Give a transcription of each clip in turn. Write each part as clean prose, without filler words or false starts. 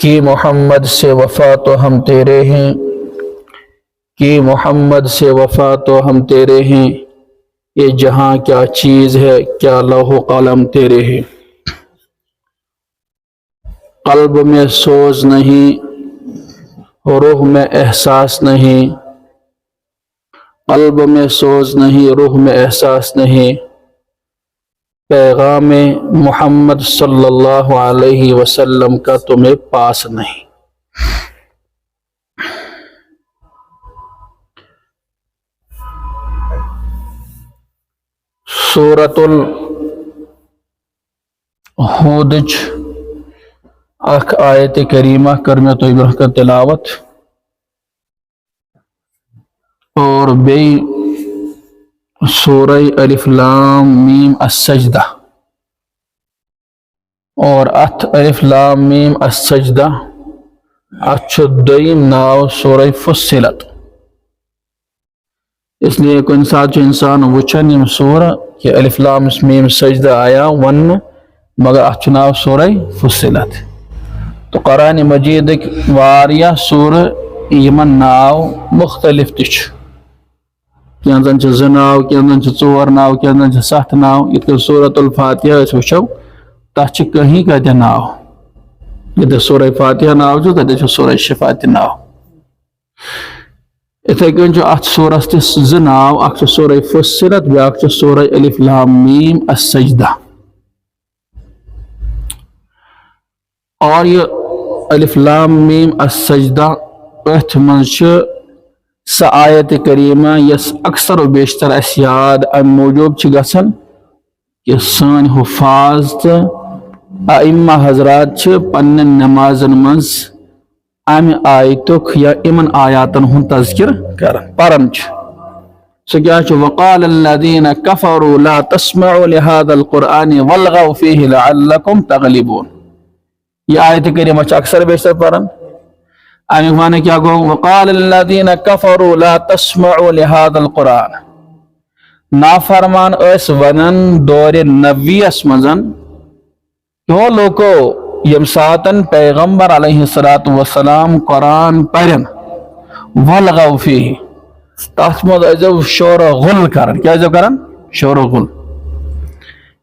کہ محمد سے وفا تو ہم تیرے ہیں، کہ محمد سے وفا تو ہم تیرے ہیں، یہ جہاں کیا چیز ہے کیا لوح و قلم تیرے ہیں۔ قلب میں سوز نہیں، روح میں احساس نہیں، قلب میں سوز نہیں، روح میں احساس نہیں، پیغام محمد صلی اللہ علیہ وسلم کا تمہیں پاس نہیں۔ سورۃ الہودج اخ آیت کریمہ کرمہ تو برہ کر تلاوت، اور بی سورہ الف لام میم السجدہ، اور اتھ الف لام میم السجدہ اچھ دویم ناو سورہ فصلت۔ اس لیے کن ساتھ انسان وچن یم سورہ کہ الف لام میم سجدہ آیا ون مگر اچھ ناو سورہ فصلت۔ تو قرآن مجید واریہ سورہ یمن ناو مختلف تچ، کینزن چھ زٕ ناو، کینزن چھ ژور ناو، کینزن چھ ستھ ناو، یت کہ سورۃ الفاتحہ اس وچھو تتھ چھ کہیں کتہ ناو، یت سورہ فاتحہ ناو چھ تتہ چھ سورہ شفاء تہ ناو۔ اتھے کن چھ اتھ سورس تہ زٕ ناو، اکھ چھ سورہ فصلت بیاکھ چھ سورہ الف لام میم السجدہ۔ اور یہ الف لام میم السجدہ اتھ من چھ سہ آیت کریمہ یس اکثر و بیشتر اس یاد ام موجوب چھ گژھن کہ سن حفاظ تو ائمہ حضرات چھ پنن نمازن منز ام آیتک یا امن آیاتن ہن تذکر کرن پرن چھ۔ سو کیا چھ وقال الذین کفروا لا تسمعوا لهذا القرآن والغوا فیہ لعلکم تغلبون۔ یہ آیت کریمہ چھ اکثر بیشتر پرن، امیک معنی کیا گو وقال الذین کفروا لا تسمعوا لهذا القرآن۔ نافرمان اس ونن دور نبی اس منزن کہ لوکو یم ساتن پیغمبر علیہ السلام قرآن پرن والغوا فیہ تاتھ مد ازو شور و غل کرن، کیا ازو کرن؟ شور و غل۔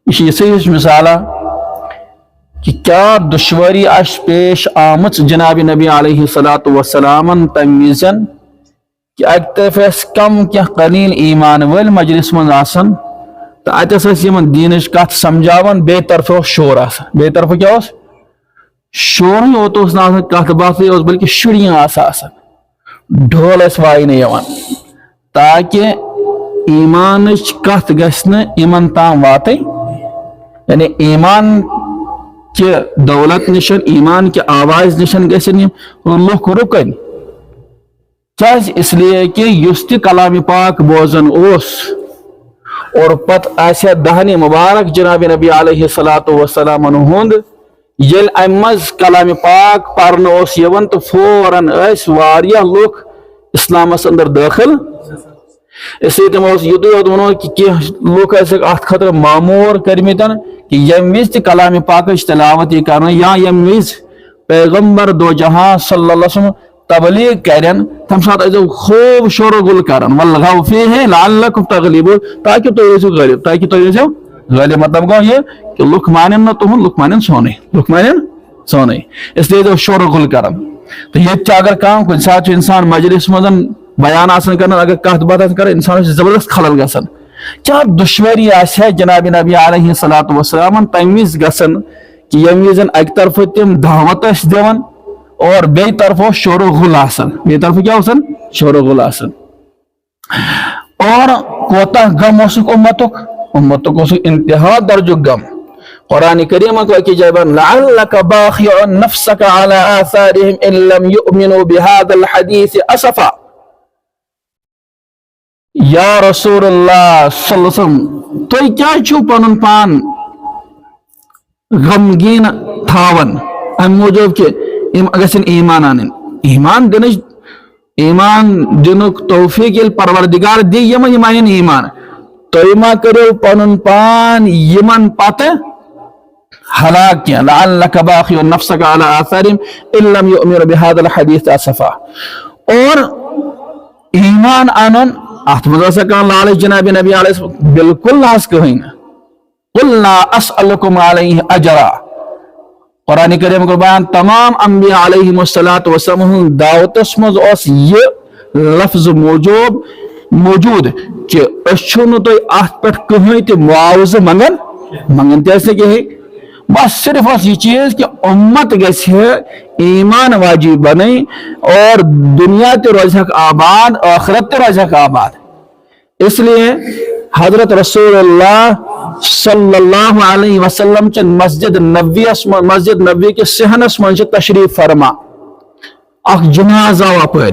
یہ صحیح مثالہ کہ کیا دشواری اش پیش آمت جناب نبی علیہ السلام تمیزن کہ اک طرف اس کم کیا قلیل ایمان ول مجلس من آسن تو اتس اس یمن دینش کت سمجھاون بے طرف شور آسن، بے طرف کیا اس شور ہی ہوتا اس نہ کت بات اس بلکہ شڑیاں آسن ڈھول اس وائن یوان تاکہ ایمانش کت گژھن یمن تام واتے، یعنی ایمان کہ دولت نشن ایمان کے آواز نشن گژھن لوک رکن، کیاز اس لیے کہ یس تہ کلام پاک بوزن اوس اور پت آسیا دہنی مبارک جناب نبی علیہ السلام ہند یل امز کلام پاک پرن اوس یون تو فوراً اس واریاہ لوک اسلامس اندر داخل۔ اس لیے تمو یوتو یوت ونو کہ لوک ایسے ات خطر معمور کرمتن کہ یم وز تہ کلام پاکش تلاوت یہ کرن یا یم وز پیغمبر دو جہاں صلی اللہ علیہ وسلم تبلیغ کرن تم ساتھ ازو خوب شور و گل کرن والغوا فیہ لعلکم تغلبون تاکہ تو ایسو غالب، تاکہ تو ایسو غالب۔ مطلب گو یہ کہ لوک مانن نہ تہن لوک مانن سونے، لوک مانن سونے، اس لیے شور و گل کرن۔ تو یہ اگر کام کن ساتھ انسان مجلس مزن بیان آسن کرنا اگر کہت بات آسن کرنا انسان زبردست خلل گسن، کیا دشواری آسے جناب نبی علیہ السلام تمیز گسن کہ یمیزن ایک طرف تم دعوت اس دیون اور بے طرف شور و غل آسن، بے طرف کیا آسن؟ شور و غل آسن۔ اور کوتا غم اسک امتک اسک انتہا درجہ غم۔ قرآن کریم کو کی جائبان لعلک باخع نفسک علی آثارهم ان لم یؤمنوا بهذا الحدیث اسفا۔ یا رسول اللہ صلی اللہ علیہ وسلم تو کیا چھو پنن پان غمگین تھاون ام موجود کہ گژھن ایمان انن، ایمان دنک توفیق پروردگار دی یمن یمانن ایمان تو ما کرو پنن پان یمن پتہ ہلاک کیا لعلک باخع نفسک علی آثارہم ان لم یؤمنوا بہذا الحدیث اسفا. اور ایمان انن ات مز کان لالچ جناب نبی علیہ السلام بالکل ناس کہین. قل لا اسألکم علیہ اجرا. قرآن کریم کو بیان تمام انبیاء علیہم الصلوۃ والسلام دعوتس مز اس یہ لفظ موجود کہ اچھو تو ات پہ کہیں تہ معاوضہ منگن تیسے کہ بس صرف اس یہ چیز کہ امت گھس ایمان واجی بنے اور دنیا تے روزک آباد آخرت تے روزک آباد. اس لیے حضرت رسول اللہ صلی اللہ علیہ وسلم چن مسجد نبوی کے صحنس من تشریف فرما اخ جنازہ اپر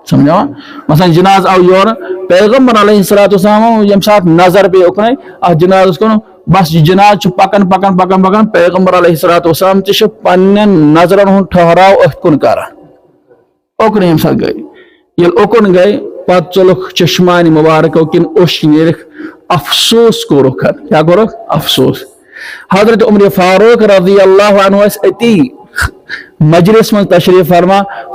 سمجھا مثلا جناز آو یور پیغمبر علیہ السلام یم سات نظر پہ اکنے اخ جناز کو بس جناز پکن پکن پکن پکن پیغمبر علیہ السلام تش پنن نظرن ہن ٹھہراو ات کن کران اکن یم سات گئی یل اکن گئی پت چلک چشمان مبارک کن اوش نیرک افسوس کو رکھن کیا کرو افسوس. حضرت عمر فاروق رضی اللہ عنہ اتی مجلس میں تشریف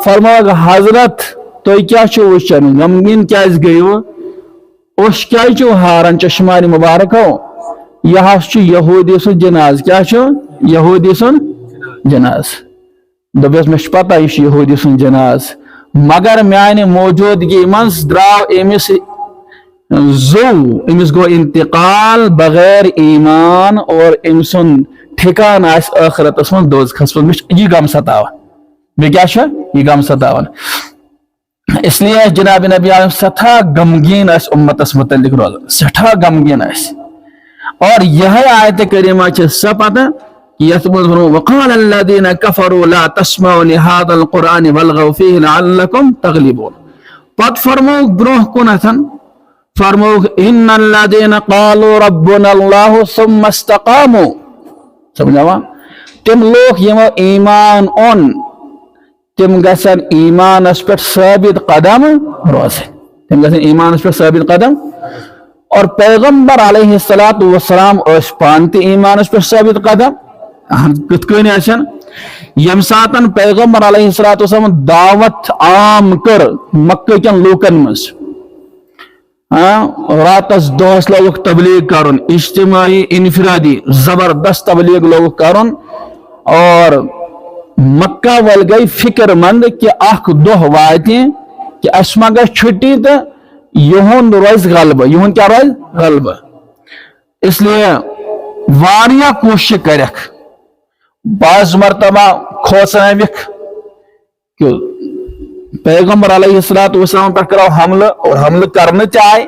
فرما حضرت تو کیا چھو وچن غمگین کیا گئیو اوش کیا چھو ہارن چشمان مبارک ہو یہ چھو یہودی سن جناز کیا چھو یہودی سن جناز دبیس میں پتہ یہ یہودی سن جناز مگر میانہ موجودگی منز دراو امس گو انتقال بغیر ایمان اور امسن ٹھکان آس آخرتس من دوزخس من یہ غم ستاون بے کیا یہ غم ستاون. اس لیے جناب نبی علیہ سٹھا غمگین اس امتس متعلق روزان سٹھا غمگین اس. اور یہ آیت کریمہ چھ سپتہ وقال الذين كفروا لا تسمعوا لهذا القرآن والغوا فيه لعلكم تغلبون. پت فرموک برونہ کنتن فرموک ان الذين قالوا ربنا الله ثم استقاموا. سمجھا تم لوگ یمو ایمان اون تم گسن ایمان اس پر ثابت قدم روزن تم گسن ایمان اس پر ثابت قدم. اور پیغمبر علیہ السلام اس پانتی ایمان اس پر ثابت قدم کت کن آشن یم ساتن پیغمبر علیہ السلام دعوت عام کر مکہ کن لوکن مز راتس دوس لوگ تبلیغ کرن اجتماعی انفرادی زبردست تبلیغ لوگ کرن. اور مکہ ول گئی فکر مند کہ اخ دہ واتیں کہ اس ما گژھِ چھٹی تو یہن روز غلبہ یہن کیا روز غلبہ. اس لیے واریاہ کوشش کرک بعض مرتبہ کھوژنٲوِکھ کہ پیغمبر علیہ السلام پر کرو حملہ اور حملہ کرنے چاہے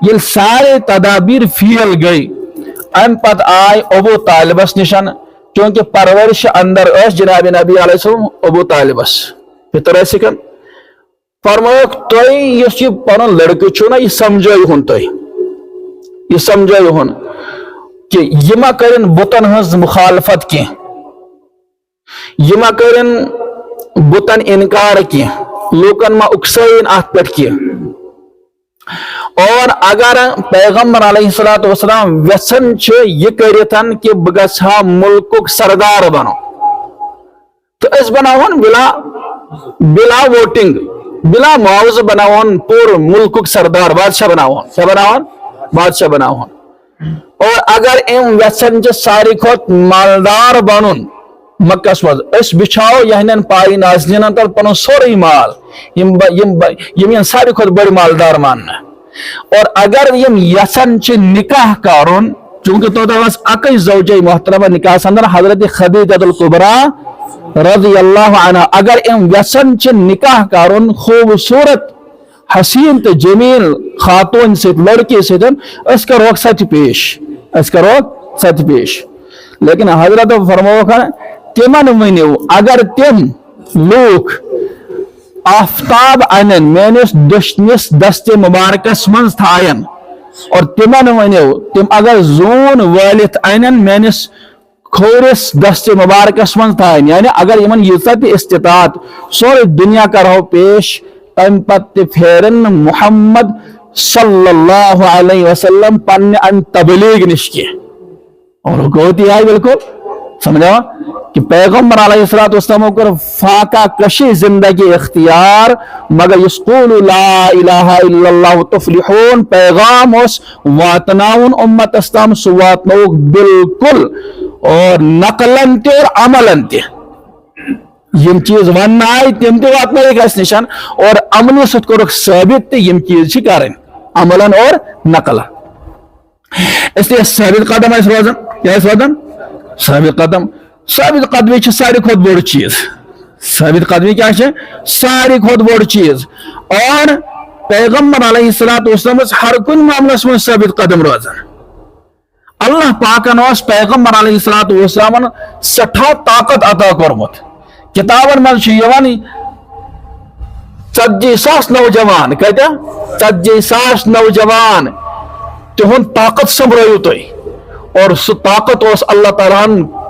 یل سارے تدابیر فیل گئی ام پت آئے ابو طالبس نشان چونکہ پرورش اندر اس جناب نبی علیہ السلام ابو طالبس پتر ایسے کن فرموک توئی اس یہ پنن لڑکے چھو نا یہ سمجھوئی ہون توئی یہ سمجھوئی ہون کہ یہ ما کرن بطن ہز مخالفت کی یہ ما کرن بطن انکار کی لوکن ما اکسین آت پر کی. اور اگر پیغمبر علیہ السلام ویسن چھے یہ کریتن کہ بگسا ملک سردار بنو تو اس بناون بلا ووٹنگ بلا معاوضہ بناون پور ملک سردار بادشاہ بناون کیا بناون بادشاہ بناون. اور اگر ام ویسن چھ ساری کھوت مالدار بنون مکہ مز اس بچھاؤ یہ پائی نازنین تر پن سوری مال یم ساری کھوت بڑی مالدار ماننا. اور اگر یم یسن چھ نکاح کارون چونکہ تو داس اکی زوجہ محترمہ نکاح اندر حضرت خدیجہ الکبریٰ رضی اللہ عنہ اگر ام یسن چھ نکاح کارون خوبصورت حسین تو جمیل خاتون سے لڑکی سے اس کا روک سچ پیش لیکن حضرت فرموکا تمن ونیو اگر تم لوگ آفتاب انن مینس دشنس دست مبارکس منز تھائن اور تمن ونیو تم اگر زون والت انن مینس کھورس دست مبارکس منز تھائن یعنی اگر یمن یزت استطاعت سوری دنیا کرو پیش تم پت پھیرن محمد صلی اللہ علیہ وسلم پن ان تبلیغ نشکی اور گوتی آئی بالکل سمجھا کہ پیغمبر علیہ السلام کر فاقہ کشی زندگی اختیار مگر یس قولوا لا الہ الا اللہ تفلحون پیغام اس واتناون امت استام سو واتنوک بالکل اور نقلن تے اور عملن تے یم چیز ون آئی تم تے واتنوک اس نشان اور عمل ست کرک ثابت تے یم چیز چھ کرن عملن اور نقلن اس لیے ثابت قدم اس روزن کیا اس روزن ثابت قدم ثابت قدمی چھ ساری کھوت بڑ چیز ثابت قدمی کیا ہے ساری کھوت بڑ چیز اور پیغمبر علیہ السلام ہر کن معاملس میں ثابت قدم روزن اللہ پاکن اس پیغمبر علیہ السلام سٹھا طاقت عطا کرمت کتابن من یوان 40,000 نوجوان کہتا 40,000 نوجوان تہن طاقت سمبرو تھی اور سہ طاقت اس اللہ تعالیٰ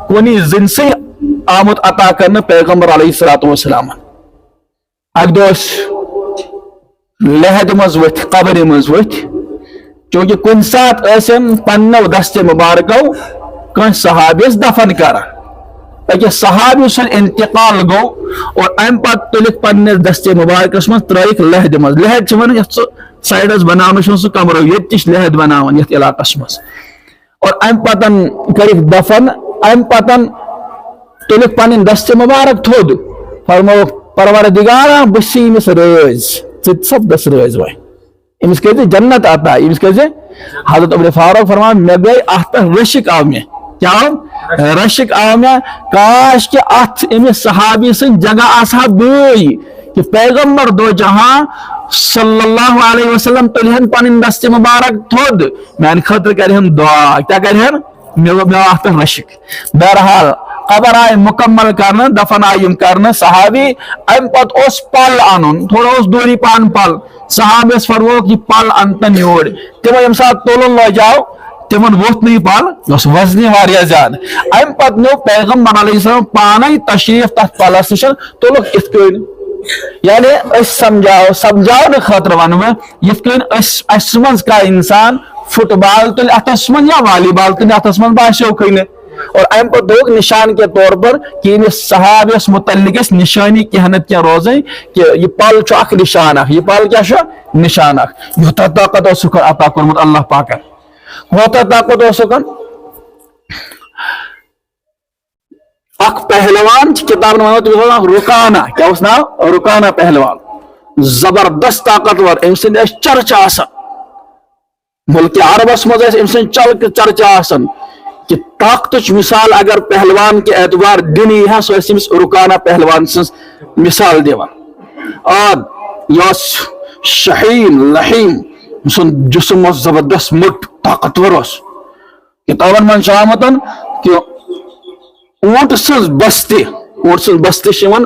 کنی زن سے آمد عطا کرنے پیغمبر علیہ السلام اک دہ لہد مز ورتھ قبر مز ورتھ چونکہ کن سات ایسن پنو دست مبارکو کن صحابیس دفن کرا تاکہ صحابی سن انتقال گو اور ام پت تلک پنس دست مبارکس من ترائک لہد مز لہد چھ یت سائڈس بناون سہ کمرو یت تہ لہد بناون یت علاقس مز اور ام پتن کرک دفن ام پتن تلک پن دست مبارک تھود فرمو پروردگارا بسی امس رز سپدس رز وے امس کہ جنت عطا امس کہ حضرت عمر فاروق فرما مے گئی ات رشک آو مے کیا رشک آو مے کاش کہ ات امس صحابی سن جگہ آسا بی کہ پیغمبر دو جہاں صلی اللہ علیہ وسلم تلہن پن دست مبارک تھود میان خاطر کرہن دعا کیا کرہن مے ات رشک بہرحال قبر آئے مکمل کرنا دفن آئیم کرنا صحابی ام پت اس پل انن تھوڑا اس دوری پان پل صحابی اس فرمو کہ پل انتن یور تمہیں یم ساتھ تولن لو جاؤ تمن ووت نہیں پل اس وزنی واریا زیادہ ام پت نو پیغمبر علیہ السلام پانے تشریف تحت پلس نشن تولک ات کن یعنی اس سمجھاؤ خاطر ون میں یت کن اس مز کا انسان فٹ بال تل اتس من یا والی بال تل اتس من باسو کن اور ام پر دوگ نشان کے طور پر کہ صحابی اس متعلق اس نشانی کہنت کیا روزیں کہ یہ پال چو اخ نشان اخ یہ پال کیا شو نشان اخ یوتا طاقت و سکر عطا کرمت اللہ پاک ہوتا طاقت و سکر اخ پہلوان کتاب نمانو رکانا کیا اس نام رکانا پہلوان زبردست طاقتور ام سند چرچا آسن ملک عربس مز ام سند چرچا آسن کہ طاقت مثال اگر پہلوان کے اعتبار دنی ہے سو اسمس رکانہ پہلوان سن مثال دیوان اور یس شہین لحیم سن جسم و زبردست مٹ طاقتور اس کتابن من شامتن کہ اونٹ سن بستی شیون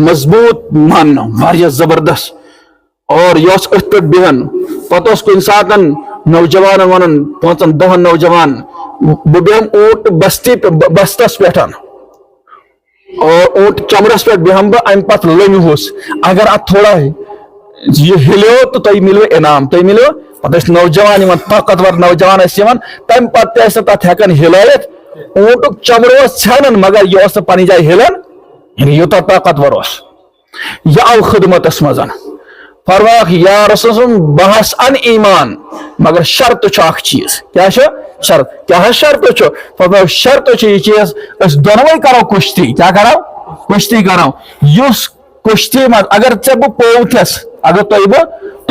مضبوط مان واریہ زبردست اور یس ات پہ بہن پتہ اس کو انسان نوجوان ونن 5-10 نوجوان بہم اونٹ بستی بستس پہ اور اونٹ چمرس پہ بہم بہ ام پت لمحس اگر ات تھوڑا یہ ہلو تو تھی ملو انعام تھی ملو پتہ نوجوان طاقتور نوجوان تم پتہ تک ہیکن ہلائت اونٹ چمرو ژھنن مگر یہ پنہ جائے ہلن یعنی یوتا طاقتور یہ آو خدمتس مزن فرماک یا رسول اللہ بحث ان ایمان مگر شرط اخ چیز کیا شرط کیا شرط فرماک شرط یہ چیز اس دونوے کرو کشتی کیا کرو کشتی کرو یس کشتی مز اگر ٹھیک بہ پوتھس اگر تھی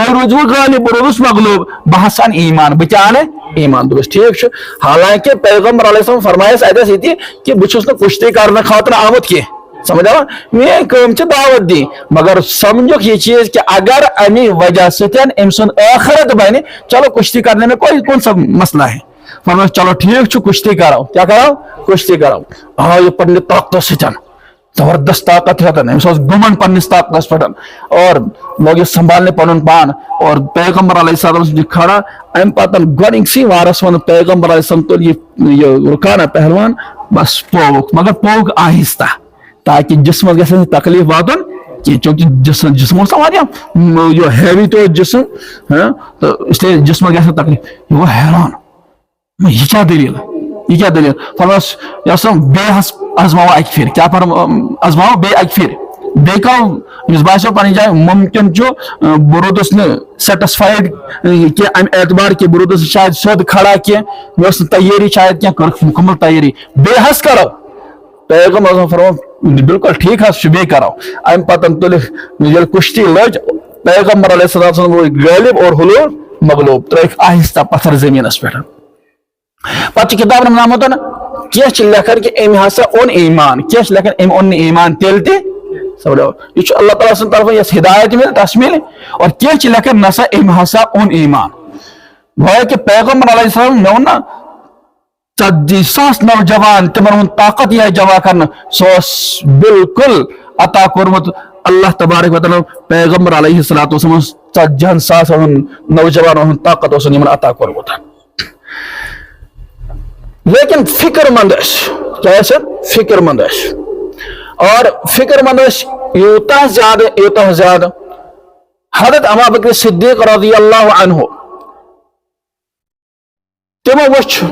روزو غالب روز مغلوب بحث ان ایمان بہ کیا ایمان دوست ٹھیک حالانکہ پیغمبر علیہ السلام فرمائس اتس یہ کہ بہت کشتی کرنے خاطر آمت کی سمجھا میری کام دعوت دی مگر سمجھو یہ چیز کہ اگر امی وجہ ستین ام سن آخرت بنے چلو کشتی کرنے میں کوئی کون سا مسئلہ ہے فرمایا چلو ٹھیک کشتی کرو کیا کرو کشتی کرو ہاں یہ پنہ طاقت ستین زبردست طاقت ہے گمن پنس طاقت پہ اور لوگ سنبھالنے پن پان اور پیغمبر علیہ السلام کھڑا ام پتن گۄڈنِکسٕے وارس ون پیغمبر علیہ السلام تل یہ رکانہ پہلوان بس پوک مگر پوک آہستہ تاکہ جسمس گھس تکلیف واتن کی چونکہ جسم یہ ہیوی تو جسم تو اس لیے جسم گھس تکلیف یہ گو حیران یہ کیا دلیل یہ کیا دلیل فرماس یسم بے ازماو اکہ پھر کیا ازماو بے اکہ پھر بے کہ باسو پنہ جائے ممکن بہ رودس سیٹسفائڈ کہ ام اعتبار کہ بہ رودس شاید سیود کھڑا کی مے تیاری شاید کیا کر مکمل تیاری بے حس کرو پیغمبر فرمو بالکل ٹھیک ہے بے کرو ام پتن تل یل کشتی لج پیغمبر علیہ السلام غالب اور حلول مغلوب ترک آہستہ پتھر زمینس پہ پتہ کتاب نام ہوتا نا کی لکھن کہ ام ہسا اون ایمان کی لکھن ام اون ایمان تیل تہ یہ اللہ تعالیٰ سن طرف یس ہدایت مل تس مل اور کی لکھن نسا ام ہسا اون ایمان گویا کہ پیغمبر علیہ السلام مے نا 40,000 نوجوان تمن ہن طاقت یہ جمع کرنا سو بالکل عطا کورمت اللہ تبارک و تعالی پیغمبر علیہ السلام 40,000 نوجوان ہن طاقت اس یمن عطا کورمت لیکن فکر مند کیا فکر مند اور فکر مند یوتہ زیادہ حضرت ابو بکر صدیق رضی اللہ عنہ تمو وچ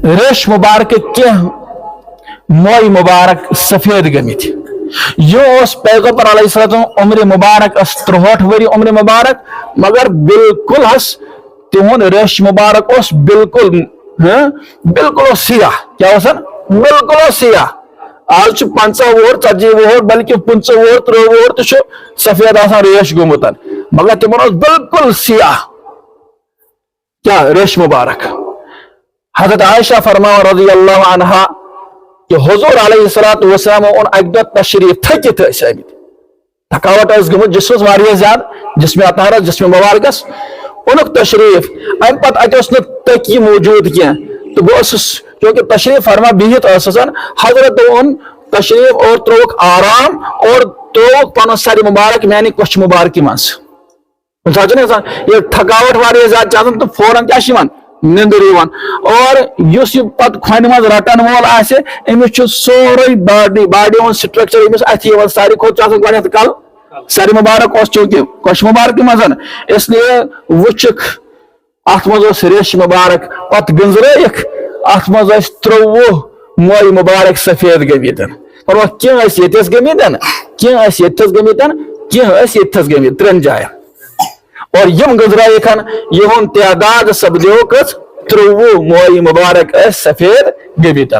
ریش مبارک کی موئی مبارک سفید گمت یہ اس پیغمبر علیہ السلام عمر مبارک اس 63 وری عمر مبارک مگر بالکل اس تہن ریش مبارک اس بالکل بالکل سیاہ کیا وسن بالکل سیاہ آج 50 وہر 40 وہر بلکہ 25 وہر 30 وہر تو سفید آسان ریش گومت مگر تمن بالکل سیاہ کیا ریش مبارک حضرت عائشہ فرما رضی اللہ عنہا کہ حضور علیہ السلام ان اک دہ تشریف تھکت آمت تھکاوٹ گمت جسمس واریاہ زیادہ جسم اطہرس جسم مبارکس انک تشریف ام پتہ ات تکی موجود کی تو بہ چونکہ تشریف فرما بہت حضرت ان تشریف اور تروک آرام اور تروک پن سر مبارک میانہ کچھ مبارک مز یہ تھکاوٹ واریاہ زیادہ چاہتا تو فوراً کیا نندر اور اس پتہ کھن مز رٹن وول آسہ امس سوری باڈی ہند سٹرکچر امس اتھی ساری کھوت گۄڈنیتھ کل سر مبارک اس چونکہ کش مبارک مزن اس لیے وچک ات مز ریش مبارک پت گنزرائک ات مز 23 موئی مبارک سفید گمت کی یتس گمت کی یتس گمت کی یتس گمت 3 جائیں اور یم گزرائک یہ تعداد سپدو کس 23 موئی مبارک سفید گمت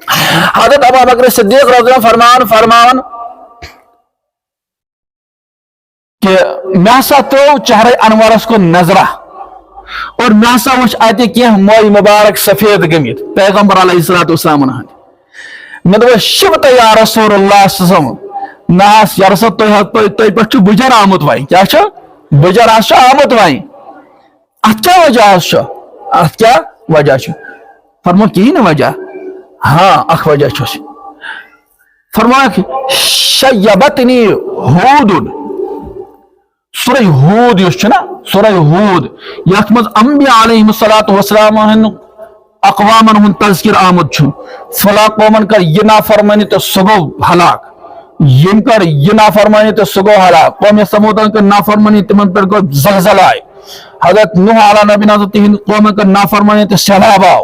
حضرت ابو بکر صدیق رضی اللہ فرمان کہ میں ہسا ترو چہرے انورس کو نظرہ اور میں ہسا وچ اتہ کی موئی مبارک سفید گمت پیغمبر علیہ السلام میں دپ شبت یا رسول اللہ صلی اللہ علیہ وسلم ناس یا رسول تہ پہ بجر آمت وائی کیا بجر آمت وائی ات کیا وجہ ات کیا وجہ فرمو کی نا وجہ ہاں اخ وجہ فرمایا شیبتنی ہود سورہ ہود یس نا سورہ ہود یت مز انبیاء علیہ السلام اقوامن ہند تذکر آمد فلا قومن کر یہ نافرمانی تو سگو ہلاک یم کر یہ نافرمانی تو سگو ہلاک قوم سمودن کر نافرمانی تمن پر کو زلزلہ آئے حضرت نوح علیہ نبی نازل تہند قوم کر نافرمانی تو سیلاب آو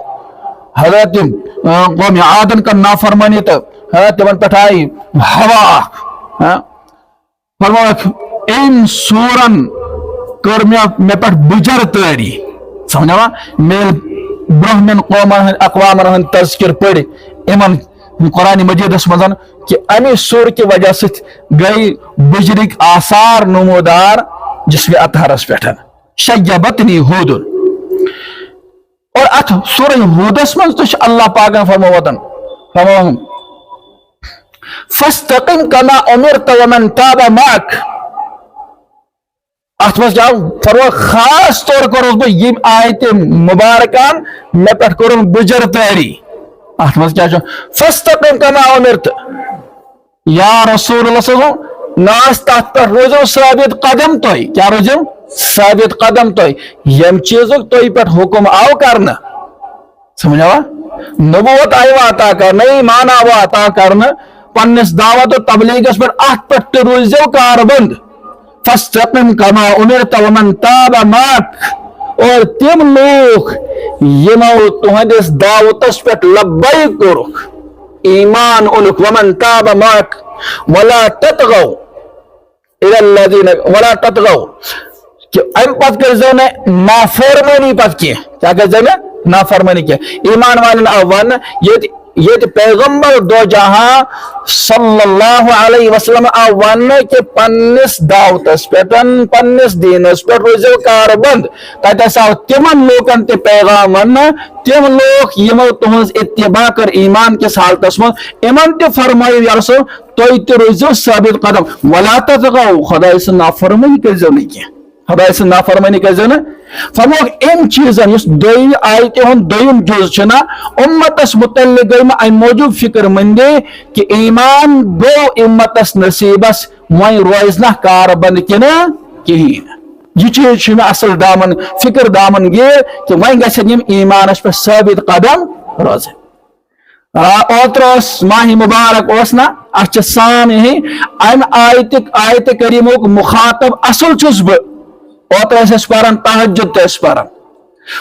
حضرت قوم عادن کر نافرمانی تو تمن پر آئی ہوا فرمایا ان سورن کر میں پہ بجر تاری سمجھا میل برہمن قومن اقوامن ہند تذکر پڑھ امن قرآن مجیدس مزن کہ امی سور کی وجہ سے گئی بجرک آثار نمودار جس میں اطہرس پہ شیبتنی ہود اور ات سورہ ہودس من تو اللہ پاک فرموتن فاستقم کما امرت ومن تاب معك ات مز کیا فرما خاص طور کرس بہ یم آیت مبارکان میں پہ کرن بجر تاری ات مز کیا فاستقم کما امرت یا رسول اللہ صلی اللہ علیہ وسلم ناس تات پر روزو ثابت قدم تو کیا روزو ثابت قدم تو یم چیزک تو پہ حکم آو کرنا سمجھا نبوت آئیو عطا کرنا ایمان آو عطا کرنا پنس دعوت و تبلیغس پر ات پہ روزو کار بند فاستقم کما امرت ومن تاب معك اور تم لوگ یمو تہندس دعوتس پہ لبیک کورک ایمان اونک ومن تاب معک ولا تطغوا الى الذين ولا تطغوا کہ ام پت کرزو نے نافرمانی پت کی کیا کرزو نے نافرمانی کی ایمان والن آوان یہ پیغمبر دو جہاں صلی اللہ علیہ وسلم آوان کہ پنس دعوتس پیٹن پنس دینس پیٹ روزو کار بند تیسا تمن لوکن تے پیغام تم لوگ یمو تہنز اتباع کر ایمان کس حالتس من ایمان تے فرمائی یا رسول تو تے روزو ثابت قدم ولا تطغوا خدا سے نافرمانی کرزو نہیں کی خدا سے نافرمانی کرزو نا فرموک ان چیزن اس دوئی آیت ہون دویم جز چنا امتس متعلق گئی میں موجود فکر مندے کہ ایمان گو امتس نصیبس وائن روزنہ کار بند کنا کہین یہ چیز میں اصل دامن فکر دامن یہ کہ وائن گسن یم ایمانس پر ثابت قدم روزے اوتروس ماہ مبارک اوسنا اچھا سامنے ام آیت کریموک مخاطب اصل چھس بہ اوتر اس پارن تہجد تس پارن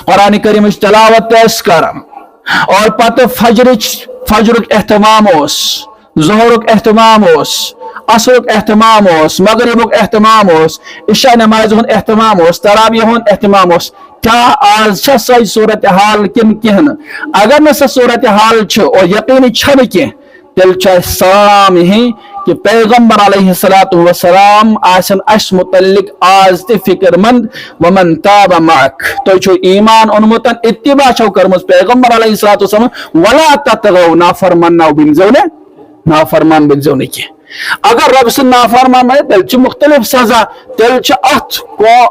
قرآن کریم تلاوت تس کرن اور پتہ فجرک اہتمام اس ظہرک اہتمام اس عصرک اہتمام اس مغربک اہتمام اس عشاء نماز ہن اہتمام اس تراویح ہن اہتمام اس کیا آج چھ سچ صورتحال کن کہن اگر نہ سہ صورتحال چھ اور یقینی چھن کی تیل چھ سلام ہی کہ پیغمبر علیہ السلام آسن اس متعلق آز تے فکر مند ومن تاب معک تو چھو ایمان انمتن اتباع چھو کرمز پیغمبر علیہ السلام ولا تطغوا نافرمان بنزونے کی اگر رب سے نافرمان ہے تیل چھ مختلف سزا تیل چھ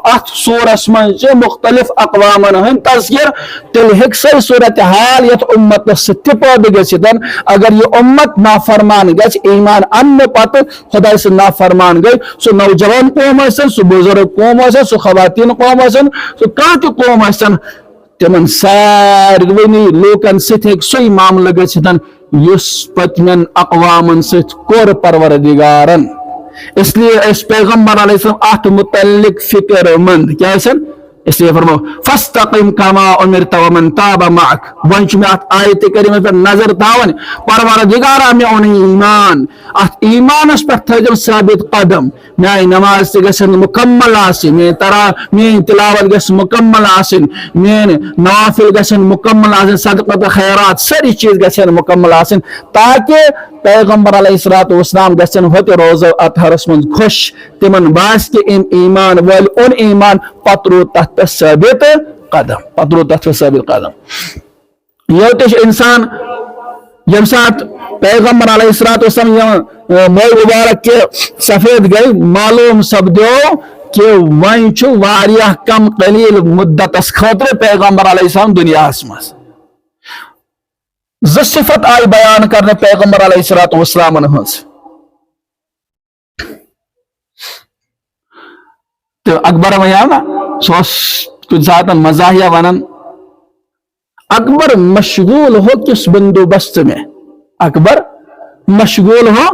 ات سورس من چھ مختلف اقوامن ہن تذکر تیل ہکسر صورتحال یت امت ستپاد گسیدن اگر یہ امت نافرمان گس ایمان ان پت خدا سے نافرمان گئی سو نوجوان قوم آسن سو بزرگ قوم آسن سو خواتین قوم آسن سو کانت قوم آسن تمن سارونی لوکن ست ہک سوی معاملہ گسیدن یس پتمن اقوامن ست کور پروردگارن اس لیے اس پیغمبر علیہ السلام آت متعلق فکر مند کیا سن اس لیے فرمو فاستقم کما امرت ومن تاب معک ونچ میں آیت کریمہ پر نظر تاون پروردگارا میں اون ایمان ات ایمان اس پر تھجم ثابت قدم میں نماز سے گسن مکمل آسن میں تلاوت گس مکمل آسن میں نوافل گسن مکمل آسن صدقہ خیرات ساری چیز گسن مکمل آسن تاکہ پیغمبر علیہ السلام گسن ہوتے روز اطہرس من خوش تمن باس کے ایمان وال ان ایمان پترو تحت ثابت قدم یہ تش انسان یم سات پیغمبر علیہ السلام مول مبارک کے سفید گئی معلوم سپدو کہ وائن چھو واریاہ کم قلیل مدت اس خاطر پیغمبر علیہ السلام دنیا اسمس ز صفت آئی بیان کرنے پیغمبر علیہ السلام ہنس تو اکبر ویا نا سوس کچھ ذات مزاحیہ ونن اکبر مشغول ہو کس بندوبست میں اکبر مشغول ہو